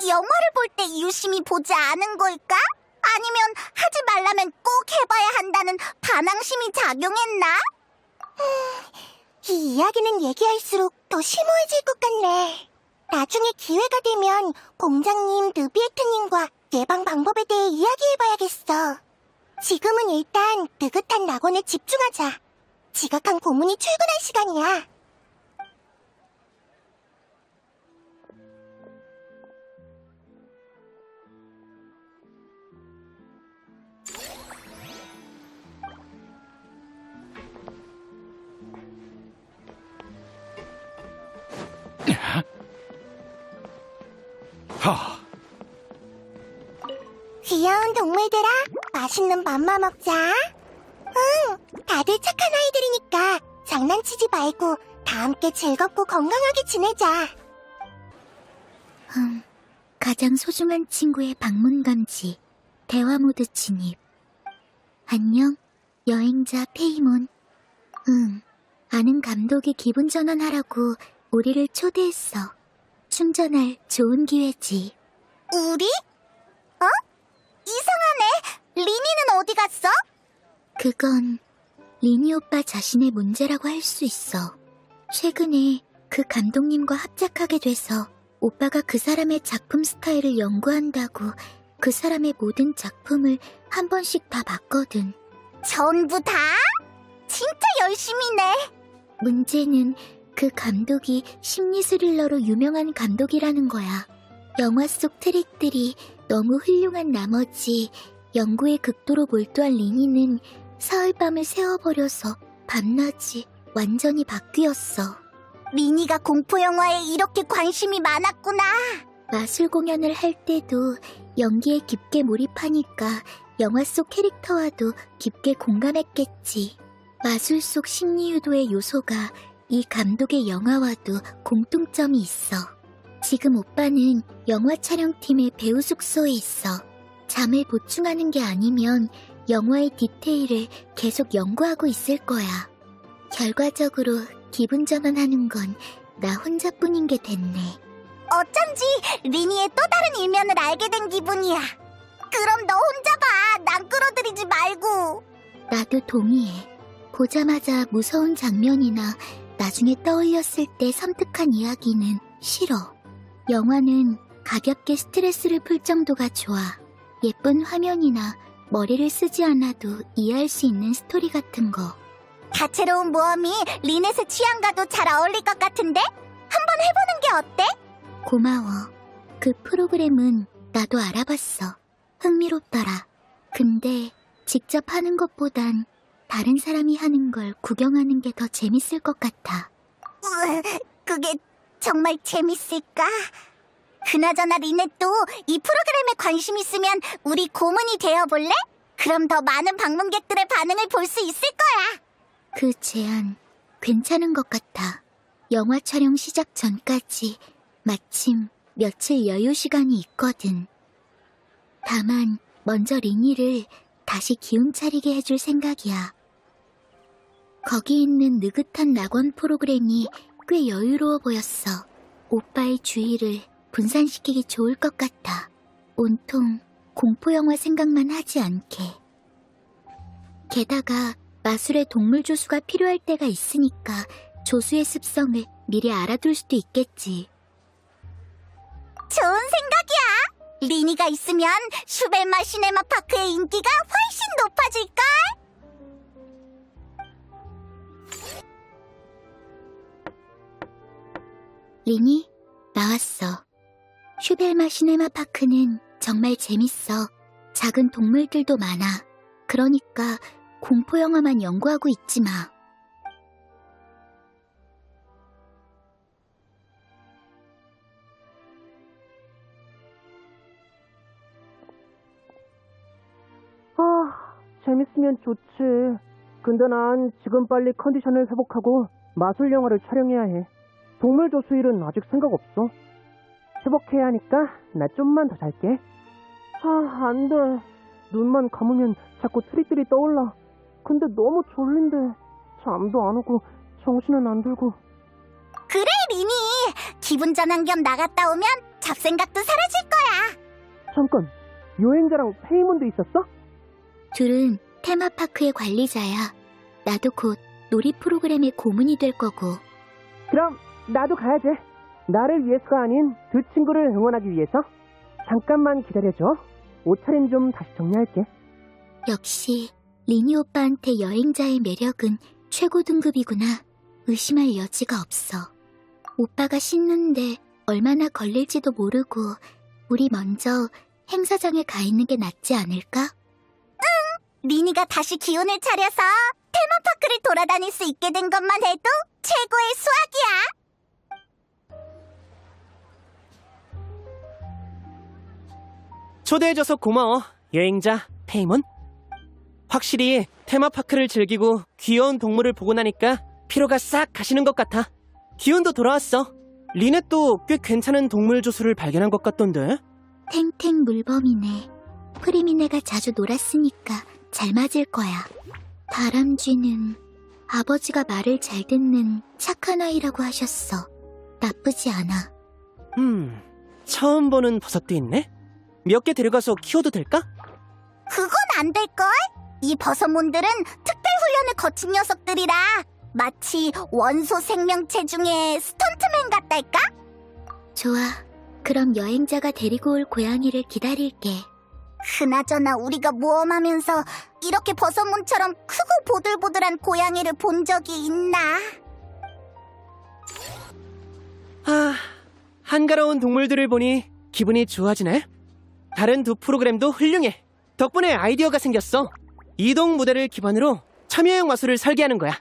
영화를 볼 때 유심히 보지 않은 걸까? 아니면 하지 말라면 꼭 해봐야 한다는 반항심이 작용했나? 이 이야기는 얘기할수록 더 심오해질 것 같네. 나중에 기회가 되면 공장님 느비에트님과 예방 방법에 대해 이야기해봐야겠어. 지금은 일단 느긋한 낙원에 집중하자. 지각한 고문이 출근할 시간이야. 하, 귀여운 동물들아, 맛있는 밥만 먹자. 응, 다들 착한 아이들이니까 장난치지 말고 다 함께 즐겁고 건강하게 지내자. 가장 소중한 친구의 방문 감지, 대화 모드 진입. 안녕, 여행자 페이몬. 아는 감독이 기분 전환하라고 우리를 초대했어. 충전할 좋은 기회지. 우리? 어? 이상하네. 리니는 어디 갔어? 그건 리니 오빠 자신의 문제라고 할 수 있어. 최근에 그 감독님과 합작하게 돼서 오빠가 그 사람의 작품 스타일을 연구한다고 그 사람의 모든 작품을 한 번씩 다 봤거든. 전부 다? 진짜 열심히네. 문제는 그 감독이 심리 스릴러로 유명한 감독이라는 거야. 영화 속 트릭들이 너무 훌륭한 나머지 연구에 극도로 몰두한 리니는 사흘밤을 새워버려서 밤낮이 완전히 바뀌었어. 리니가 공포영화에 이렇게 관심이 많았구나. 마술 공연을 할 때도 연기에 깊게 몰입하니까 영화 속 캐릭터와도 깊게 공감했겠지. 마술 속 심리 유도의 요소가 이 감독의 영화와도 공통점이 있어. 지금 오빠는 영화 촬영팀의 배우 숙소에 있어. 잠을 보충하는 게 아니면 영화의 디테일을 계속 연구하고 있을 거야. 결과적으로 기분 전환하는 건 나 혼자뿐인 게 됐네. 어쩐지 리니의 또 다른 일면을 알게 된 기분이야. 그럼 너 혼자 봐. 난 끌어들이지 말고. 나도 동의해. 보자마자 무서운 장면이나 나중에 떠올렸을 때 섬뜩한 이야기는 싫어. 영화는 가볍게 스트레스를 풀 정도가 좋아. 예쁜 화면이나 머리를 쓰지 않아도 이해할 수 있는 스토리 같은 거. 다채로운 모험이 리넷의 취향과도 잘 어울릴 것 같은데? 한번 해보는 게 어때? 고마워. 그 프로그램은 나도 알아봤어. 흥미롭더라. 근데 직접 하는 것보단 다른 사람이 하는 걸 구경하는 게 더 재밌을 것 같아. 그게 정말 재밌을까? 그나저나 리넷도 이 프로그램에 관심 있으면 우리 고문이 되어볼래? 그럼 더 많은 방문객들의 반응을 볼 수 있을 거야. 그 제안 괜찮은 것 같아. 영화 촬영 시작 전까지 마침 며칠 여유 시간이 있거든. 다만 먼저 리니를 다시 기운 차리게 해줄 생각이야. 거기 있는 느긋한 낙원 프로그램이 꽤 여유로워 보였어. 오빠의 주의를 분산시키기 좋을 것 같아. 온통 공포영화 생각만 하지 않게. 게다가 마술의 동물 조수가 필요할 때가 있으니까 조수의 습성을 미리 알아둘 수도 있겠지. 좋은 생각이야. 리니가 있으면 슈벨마 시네마파크의 인기가 훨씬 높아질걸? 리니, 나왔어. 슈벨마 시네마파크는 정말 재밌어. 작은 동물들도 많아. 그러니까 공포영화만 연구하고 있지 마. 재밌으면 좋지. 근데 난 지금 빨리 컨디션을 회복하고 마술 영화를 촬영해야 해. 동물 조수 일은 아직 생각 없어. 회복해야 하니까 나 좀만 더 잘게. 안 돼. 눈만 감으면 자꾸 트릭들이 떠올라. 근데 너무 졸린데 잠도 안 오고 정신은 안 들고. 그래, 리니. 기분 전환 겸 나갔다 오면 잡생각도 사라질 거야. 잠깐, 여행자랑 페이몬도 있었어? 둘은 테마파크의 관리자야. 나도 곧 놀이 프로그램의 고문이 될 거고. 그럼 나도 가야지. 나를 위해서가 아닌 두 친구를 응원하기 위해서. 잠깐만 기다려줘. 옷차림 좀 다시 정리할게. 역시 리니 오빠한테 여행자의 매력은 최고 등급이구나. 의심할 여지가 없어. 오빠가 씻는데 얼마나 걸릴지도 모르고 우리 먼저 행사장에 가 있는 게 낫지 않을까? 응! 리니가 다시 기운을 차려서 테마파크를 돌아다닐 수 있게 된 것만 해도 최고의 수확이야! 초대해줘서 고마워, 여행자 페이몬. 확실히 테마파크를 즐기고 귀여운 동물을 보고 나니까 피로가 싹 가시는 것 같아. 기운도 돌아왔어. 리넷도 꽤 괜찮은 동물 조수를 발견한 것 같던데. 탱탱 물범이네. 프리미네가 자주 놀았으니까 잘 맞을 거야. 다람쥐는 아버지가 말을 잘 듣는 착한 아이라고 하셨어. 나쁘지 않아. 처음 보는 버섯도 있네. 몇 개 데려가서 키워도 될까? 그건 안 될걸? 이 버섯몬들은 특별 훈련을 거친 녀석들이라 마치 원소 생명체 중에 스턴트맨 같달까? 좋아. 그럼 여행자가 데리고 올 고양이를 기다릴게. 그나저나 우리가 모험하면서 이렇게 버섯몬처럼 크고 보들보들한 고양이를 본 적이 있나? 한가로운 동물들을 보니 기분이 좋아지네. 다른 두 프로그램도 훌륭해. 덕분에 아이디어가 생겼어. 이동 무대를 기반으로 참여형 마술을 설계하는 거야.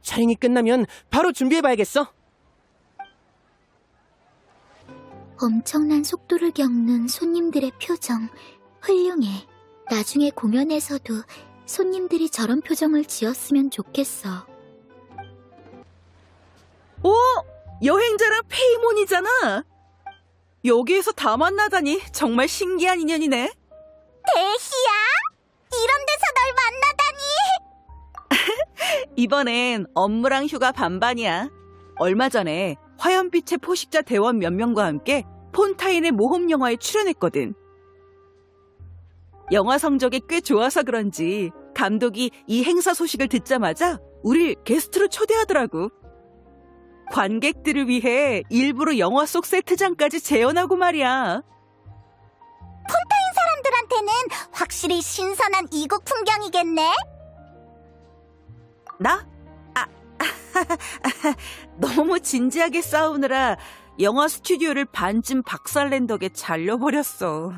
촬영이 끝나면 바로 준비해봐야겠어. 엄청난 속도를 겪는 손님들의 표정, 훌륭해. 나중에 공연에서도 손님들이 저런 표정을 지었으면 좋겠어. 오! 여행자랑 페이몬이잖아. 여기에서 다 만나다니 정말 신기한 인연이네. 대희야? 이런 데서 널 만나다니! 이번엔 업무랑 휴가 반반이야. 얼마 전에 화염빛의 포식자 대원 몇 명과 함께 폰타인의 모험 영화에 출연했거든. 영화 성적이 꽤 좋아서 그런지 감독이 이 행사 소식을 듣자마자 우릴 게스트로 초대하더라고. 관객들을 위해 일부러 영화 속 세트장까지 재현하고 말이야. 사람들한테는 확실히 신선한 이국 풍경이겠네? 나? 너무 진지하게 싸우느라 영화 스튜디오를 반쯤 박살낸 덕에 잘려버렸어.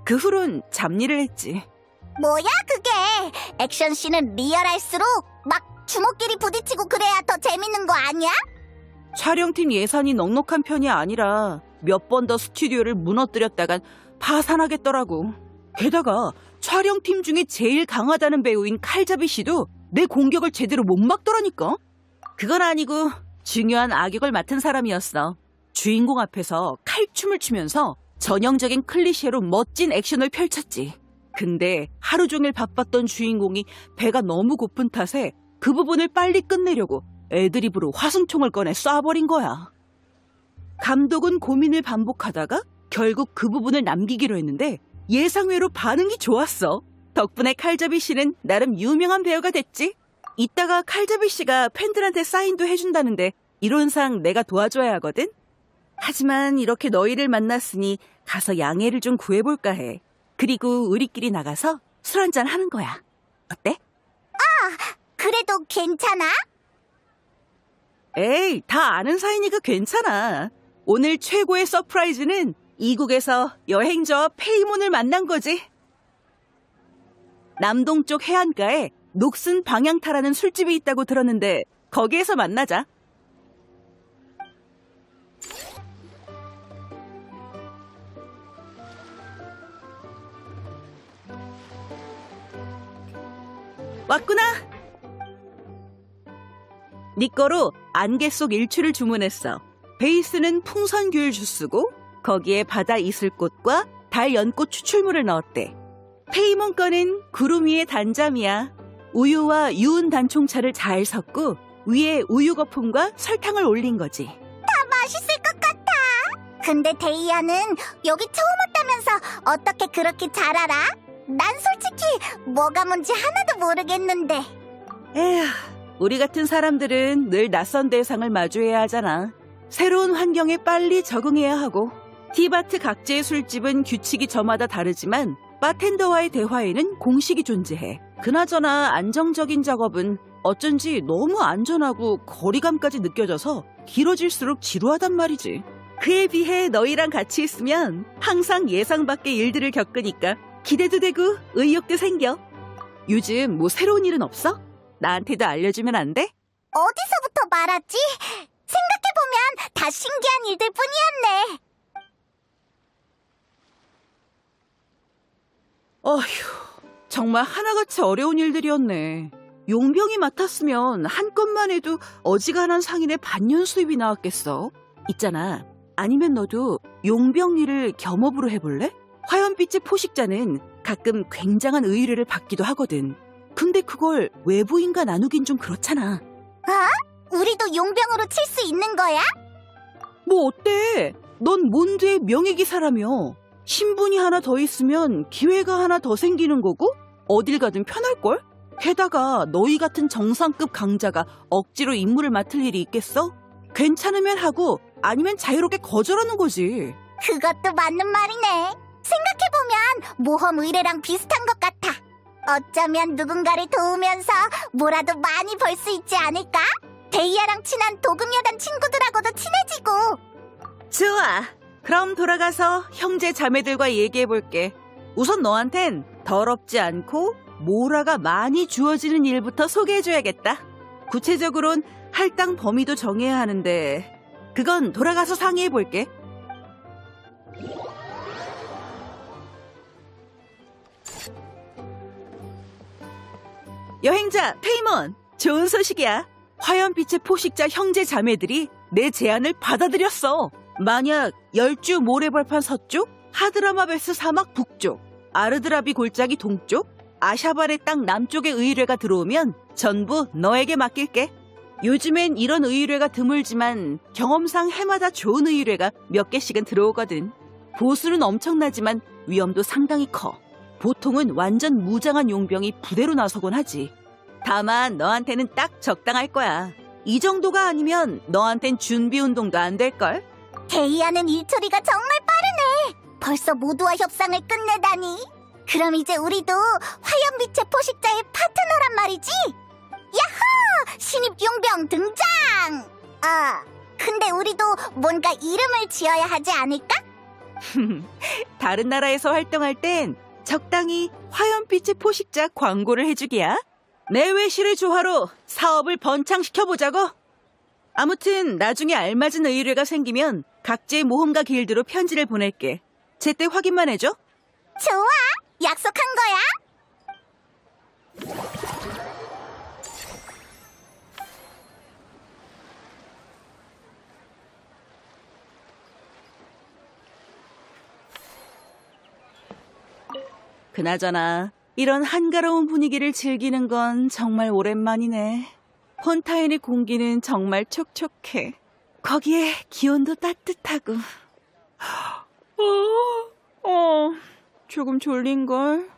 그 후론 잡일을 했지. 뭐야 그게? 액션씬은 리얼할수록 막 주먹끼리 부딪히고 그래야 더 재밌는 거 아니야? 촬영팀 예산이 넉넉한 편이 아니라 몇 번 더 스튜디오를 무너뜨렸다간 파산하겠더라고. 게다가 촬영팀 중에 제일 강하다는 배우인 칼자비 씨도 내 공격을 제대로 못 막더라니까. 그건 아니고 중요한 악역을 맡은 사람이었어. 주인공 앞에서 칼춤을 추면서 전형적인 클리셰로 멋진 액션을 펼쳤지. 근데 하루 종일 바빴던 주인공이 배가 너무 고픈 탓에 그 부분을 빨리 끝내려고 애드리브로 화승총을 꺼내 쏴버린 거야. 감독은 고민을 반복하다가 결국 그 부분을 남기기로 했는데 예상외로 반응이 좋았어. 덕분에 칼잡이 씨는 나름 유명한 배우가 됐지. 이따가 칼잡이 씨가 팬들한테 사인도 해준다는데 이론상 내가 도와줘야 하거든. 하지만 이렇게 너희를 만났으니 가서 양해를 좀 구해볼까 해. 그리고 우리끼리 나가서 술 한잔 하는 거야. 어때? 그래도 괜찮아? 에이, 다 아는 사이니까 괜찮아. 오늘 최고의 서프라이즈는 이국에서 여행자와 페이몬을 만난 거지. 남동쪽 해안가에 녹슨 방향타라는 술집이 있다고 들었는데 거기에서 만나자. 왔구나. 네 거로 안개 속 일출을 주문했어. 베이스는 풍선귤 주스고 거기에 바다 이슬꽃과 달 연꽃 추출물을 넣었대. 페이몬 거는 구름 위의 단잠이야. 우유와 유은 단총차를 잘 섞고 위에 우유 거품과 설탕을 올린 거지. 맛있을 것 같아. 근데 데이아는 여기 처음 왔다면서 어떻게 그렇게 잘 알아? 난 솔직히 뭐가 뭔지 하나도 모르겠는데. 에휴, 우리 같은 사람들은 늘 낯선 대상을 마주해야 하잖아. 새로운 환경에 빨리 적응해야 하고. 티바트 각지의 술집은 규칙이 저마다 다르지만 바텐더와의 대화에는 공식이 존재해. 그나저나 안정적인 작업은 어쩐지 너무 안전하고 거리감까지 느껴져서 길어질수록 지루하단 말이지. 그에 비해 너희랑 같이 있으면 항상 예상 밖의 일들을 겪으니까 기대도 되고 의욕도 생겨. 요즘 뭐 새로운 일은 없어? 나한테도 알려주면 안 돼? 어디서부터 말하지? 생각해보면 다 신기한 일들 뿐이었네. 어휴, 정말 하나같이 어려운 일들이었네. 용병이 맡았으면 한 건만 해도 어지간한 상인의 반년 수입이 나왔겠어. 있잖아, 아니면 너도 용병 일을 겸업으로 해볼래? 화염빛의 포식자는 가끔 굉장한 의뢰를 받기도 하거든. 근데 그걸 외부인과 나누긴 좀 그렇잖아. 우리도 용병으로 칠 수 있는 거야? 뭐 어때? 넌 몬드의 명예기사라며. 신분이 하나 더 있으면 기회가 하나 더 생기는 거고 어딜 가든 편할걸? 게다가 너희 같은 정상급 강자가 억지로 임무를 맡을 일이 있겠어? 괜찮으면 하고 아니면 자유롭게 거절하는 거지. 그것도 맞는 말이네. 생각해보면 모험 의뢰랑 비슷한 것 같아. 어쩌면 누군가를 도우면서 뭐라도 많이 벌 수 있지 않을까? 데이아랑 친한 도금여단 친구들하고도 친해지고. 좋아. 그럼 돌아가서 형제 자매들과 얘기해볼게. 우선 너한텐 더럽지 않고 모라가 많이 주어지는 일부터 소개해줘야겠다. 구체적으론 할당 범위도 정해야 하는데 그건 돌아가서 상의해볼게. 여행자 페이몬, 좋은 소식이야. 화염빛의 포식자 형제 자매들이 내 제안을 받아들였어. 만약 열주 모래벌판 서쪽, 하드라마베스 사막 북쪽, 아르드라비 골짜기 동쪽, 아샤발의 땅 남쪽의 의뢰가 들어오면 전부 너에게 맡길게. 요즘엔 이런 의뢰가 드물지만 경험상 해마다 좋은 의뢰가 몇 개씩은 들어오거든. 보수는 엄청나지만 위험도 상당히 커. 보통은 완전 무장한 용병이 부대로 나서곤 하지. 다만 너한테는 딱 적당할 거야. 이 정도가 아니면 너한텐 준비 운동도 안 될걸? 데이아는 일처리가 정말 빠르네. 벌써 모두와 협상을 끝내다니. 그럼 이제 우리도 화염빛의 포식자의 파트너란 말이지? 야호! 신입 용병 등장! 근데 우리도 뭔가 이름을 지어야 하지 않을까? 다른 나라에서 활동할 땐 적당히 화염빛의 포식자 광고를 해주기야. 내외실의 조화로 사업을 번창시켜보자고. 아무튼 나중에 알맞은 의뢰가 생기면 각지의 모험가 길드로 편지를 보낼게. 제때 확인만 해줘. 좋아! 약속한 거야? 그나저나 이런 한가로운 분위기를 즐기는 건 정말 오랜만이네. 폰타인의 공기는 정말 촉촉해. 거기에 기온도 따뜻하고. 조금 졸린걸.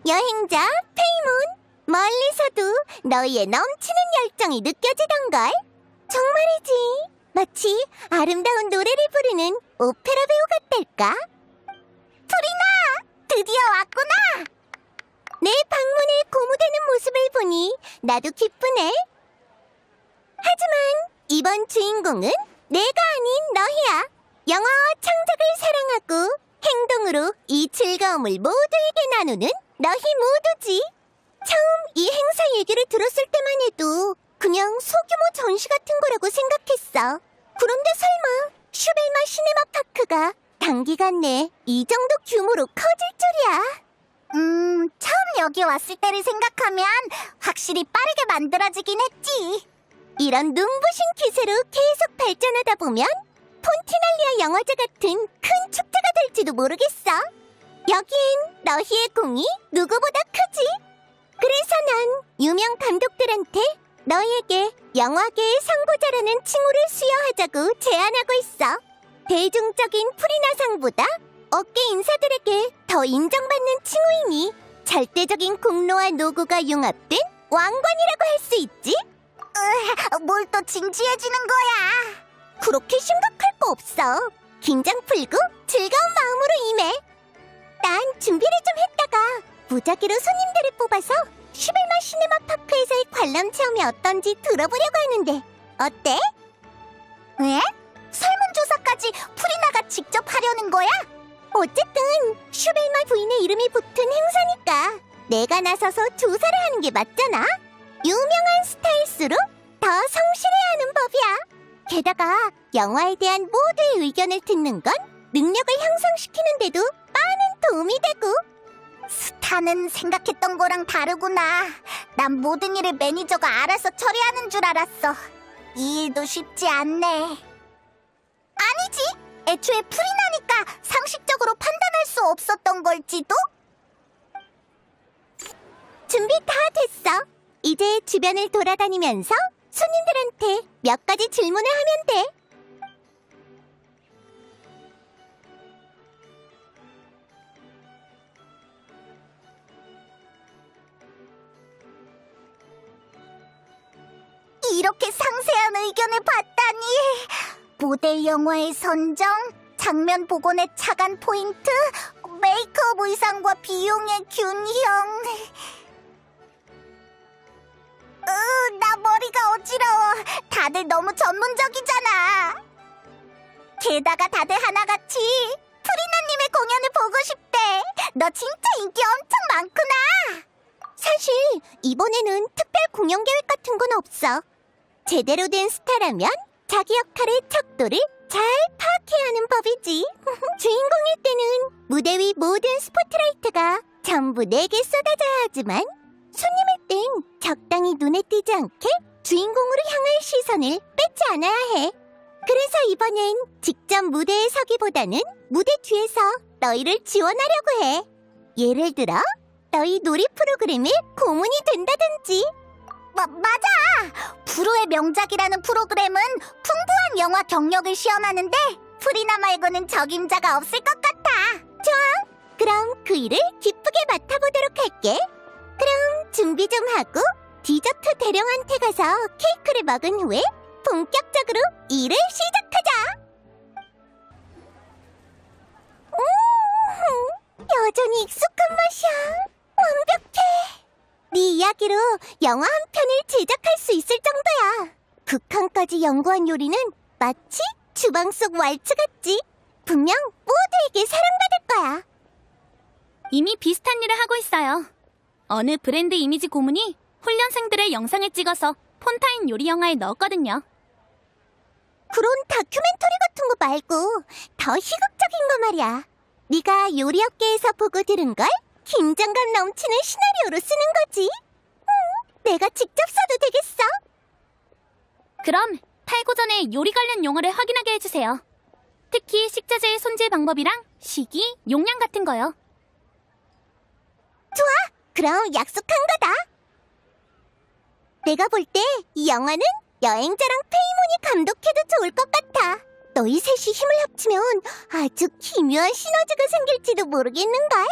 여행자 페이몬, 멀리서도 너희의 넘치는 열정이 느껴지던걸. 정말이지. 마치 아름다운 노래를 부르는 오페라 배우 같달까? 프리나, 드디어 왔구나. 내 방문에 고무되는 모습을 보니 나도 기쁘네. 하지만 이번 주인공은 내가 아닌 너희야. 영화와 창작을 사랑하고 행동으로 이 즐거움을 모두에게 나누는 너희 모두지. 처음 이 행사 얘기를 들었을 때만 해도 그냥 소규모 전시 같은 거라고 생각했어. 그런데 설마 슈벨마 시네마파크가 단기간 내에 이 정도 규모로 커질 줄이야. 처음 여기 왔을 때를 생각하면 확실히 빠르게 만들어지긴 했지. 이런 눈부신 기세로 계속 발전하다 보면 폰티날리아 영화제 같은 큰 축제가 될지도 모르겠어. 여기엔 너희의 공이 누구보다 크지. 그래서 난 유명 감독들한테 너희에게 영화계의 선구자라는 칭호를 수여하자고 제안하고 있어. 대중적인 프리나상보다 업계 인사들에게 더 인정받는 칭호이니 절대적인 공로와 노고가 융합된 왕관이라고 할 수 있지. 뭘 또 진지해지는 거야. 그렇게 심각할 거 없어. 긴장 풀고 즐거운 마음으로 임해. 난 준비를 좀 했다가 무작위로 손님들을 뽑아서 슈벨마 시네마파크에서의 관람 체험이 어떤지 들어보려고 하는데 어때? 왜? 설문조사까지 프리나가 직접 하려는 거야? 어쨌든 슈벨마 부인의 이름이 붙은 행사니까 내가 나서서 조사를 하는 게 맞잖아. 유명한 스타일수록 더 성실해야 하는 법이야. 게다가 영화에 대한 모두의 의견을 듣는 건 능력을 향상시키는 데도 많은 도움이 되고. 스타는 생각했던 거랑 다르구나. 난 모든 일을 매니저가 알아서 처리하는 줄 알았어. 이 일도 쉽지 않네. 아니지. 애초에 프리나니까 상식적으로 판단할 수 없었던 걸지도? 준비 다 됐어. 이제 주변을 돌아다니면서 손님들한테 몇 가지 질문을 하면 돼. 이렇게 상세한 의견을 받다니. 모델 영화의 선정, 장면 복원의 차간 포인트, 메이크업 의상과 비용의 균형. 나 머리가 어지러워. 다들 너무 전문적이잖아. 게다가 다들 하나같이 프리나님의 공연을 보고 싶대. 너 진짜 인기 엄청 많구나. 사실 이번에는 특별 공연 계획 같은 건 없어. 제대로 된 스타라면 자기 역할의 척도를 잘 파악해야 하는 법이지. 주인공일 때는 무대 위 모든 스포트라이트가 전부 내게 쏟아져야 하지만 손님일 땐 적당히 눈에 띄지 않게 주인공으로 향할 시선을 뺏지 않아야 해. 그래서 이번엔 직접 무대에 서기보다는 무대 뒤에서 너희를 지원하려고 해. 예를 들어 너희 놀이 프로그램의 고문이 된다든지. 맞아! 불후의 명작이라는 프로그램은 풍부한 영화 경력을 시험하는데 프리나 말고는 적임자가 없을 것 같아. 좋아! 그럼 그 일을 기쁘게 맡아보도록 할게. 그럼 준비 좀 하고 디저트 대령한테 가서 케이크를 먹은 후에 본격적으로 일을 시작하자. 여전히 익숙한 맛이야. 완벽해. 네 이야기로 영화 한 편을 제작할 수 있을 정도야. 극한까지 연구한 요리는 마치 주방 속 왈츠 같지. 분명 모두에게 사랑받을 거야. 이미 비슷한 일을 하고 있어요. 어느 브랜드 이미지 고문이 훈련생들의 영상을 찍어서 폰타인 요리 영화에 넣었거든요. 그런 다큐멘터리 같은 거 말고 더 희극적인 거 말이야. 네가 요리업계에서 보고 들은 걸 긴장감 넘치는 시나리오로 쓰는 거지. 내가 직접 써도 되겠어? 그럼 탈고 전에 요리 관련 용어를 확인하게 해주세요. 특히 식자재의 손질 방법이랑 시기, 용량 같은 거요. 그럼 약속한 거다. 내가 볼 때 이 영화는 여행자랑 페이몬이 감독해도 좋을 것 같아. 너희 셋이 힘을 합치면 아주 기묘한 시너지가 생길지도 모르겠는걸?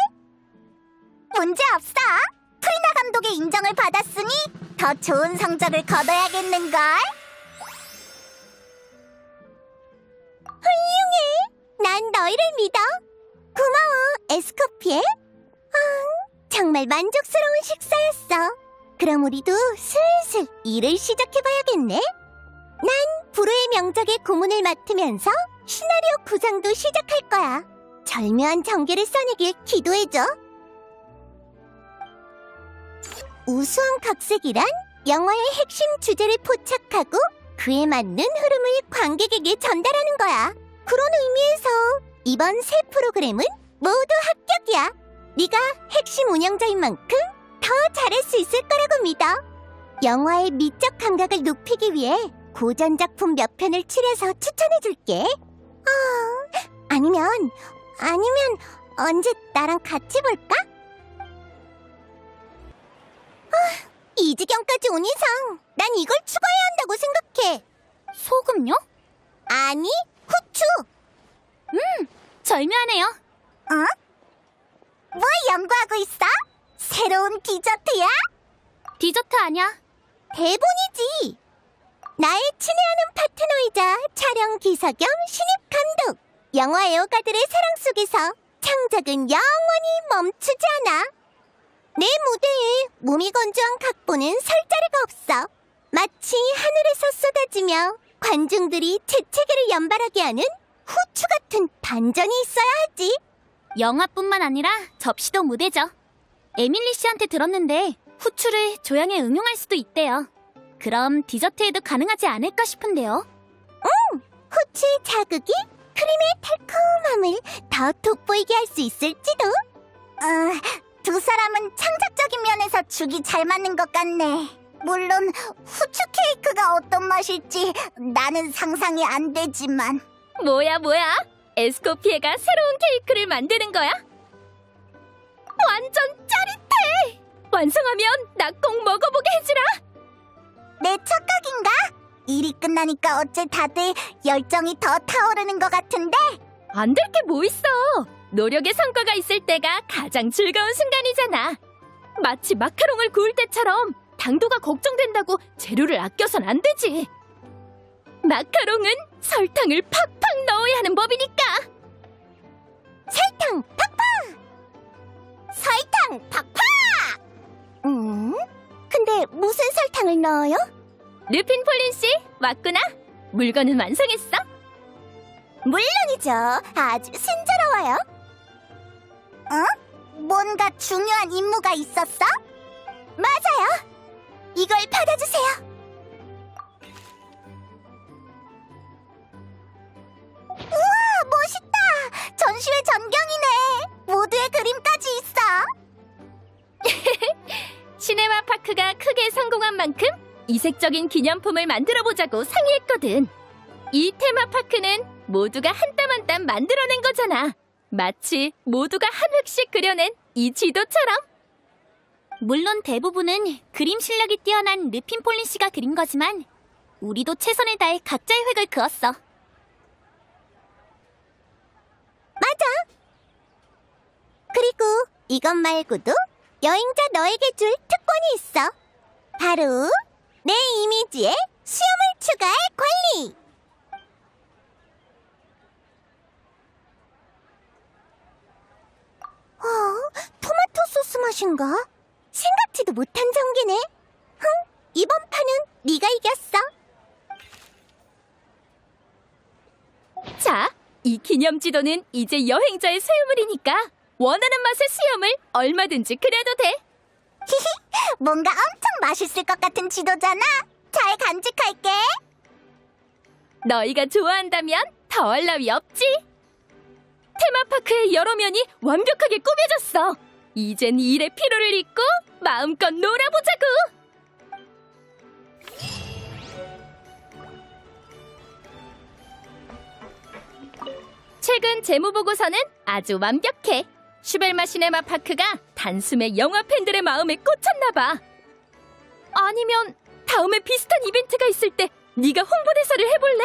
문제 없어. 프리나 감독의 인정을 받았으니 더 좋은 성적을 거둬야겠는걸? 훌륭해. 난 너희를 믿어. 고마워, 에스코피에. 정말 만족스러운 식사였어. 그럼 우리도 슬슬 일을 시작해봐야겠네. 난 불후의 명작의 고문을 맡으면서 시나리오 구상도 시작할 거야. 절묘한 전개를 써내길 기도해줘. 우수한 각색이란 영화의 핵심 주제를 포착하고 그에 맞는 흐름을 관객에게 전달하는 거야. 그런 의미에서 이번 새 프로그램은 모두 합격이야. 네가 핵심 운영자인 만큼 더 잘할 수 있을 거라고 믿어. 영화의 미적 감각을 높이기 위해 고전 작품 몇 편을 추려서 추천해줄게. 아니면 언제 나랑 같이 볼까? 이 지경까지 온 이상 난 이걸 추가해야 한다고 생각해. 소금요? 아니, 후추. 절묘하네요. 뭐 연구하고 있어? 새로운 디저트야? 디저트 아니야. 대본이지. 나의 친애하는 파트너이자 촬영 기사 겸 신입 감독. 영화 애호가들의 사랑 속에서 창작은 영원히 멈추지 않아. 내 무대에 몸이 건조한 각본은 설 자리가 없어. 마치 하늘에서 쏟아지며 관중들이 재채기를 연발하게 하는 후추 같은 반전이 있어야 하지. 영화뿐만 아니라 접시도 무대죠. 에밀리 씨한테 들었는데 후추를 조향에 응용할 수도 있대요. 그럼 디저트에도 가능하지 않을까 싶은데요. 후추의 자극이 크림의 달콤함을 더 돋보이게 할 수 있을지도. 두 사람은 창작적인 면에서 죽이 잘 맞는 것 같네. 물론 후추 케이크가 어떤 맛일지 나는 상상이 안 되지만. 뭐야? 에스코피에가 새로운 케이크를 만드는 거야? 완전 짜릿해! 완성하면 나 꼭 먹어보게 해주라! 내 착각인가? 일이 끝나니까 어째 다들 열정이 더 타오르는 것 같은데? 안 될 게 뭐 있어! 노력의 성과가 있을 때가 가장 즐거운 순간이잖아. 마치 마카롱을 구울 때처럼 당도가 걱정된다고 재료를 아껴선 안 되지. 마카롱은 설탕을 팍팍 넣어야 하는 법이니까. 설탕 팍팍! 설탕 팍팍! 근데 무슨 설탕을 넣어요? 르핀 폴린 씨, 왔구나. 물건은 완성했어? 물론이죠. 아주 순조로워요. 뭔가 중요한 임무가 있었어? 맞아요. 이걸 받아주세요. 우와, 멋있다. 전시회 전경이네. 모두의 그림까지 있어. 시네마파크가 크게 성공한 만큼 이색적인 기념품을 만들어보자고 상의했거든. 이 테마파크는 모두가 한 땀 한 땀 만들어낸 거잖아. 마치 모두가 한 획씩 그려낸 이 지도처럼. 물론 대부분은 그림 실력이 뛰어난 르핀 폴린 씨가 그린 거지만 우리도 최선을 다해 각자의 획을 그었어. 맞아. 그리고 이것 말고도 여행자 너에게 줄 특권이 있어. 바로 내 이미지에 수염을 추가할 권리. 토마토 소스 맛인가? 생각지도 못한 전개네. 이번 판은 네가 이겼어. 자, 이 기념지도는 이제 여행자의 소유물이니까 원하는 맛의 수염을 얼마든지 그려도 돼. 뭔가 엄청 맛있을 것 같은 지도잖아. 잘 간직할게. 너희가 좋아한다면 더할 나위 없지. 테마파크의 여러 면이 완벽하게 꾸며졌어. 이젠 일의 피로를 잊고 마음껏 놀아보자고. 최근 재무보고서는 아주 완벽해. 슈벨마 시네마파크가 단숨에 영화 팬들의 마음에 꽂혔나봐. 아니면 다음에 비슷한 이벤트가 있을 때 네가 홍보대사를 해볼래?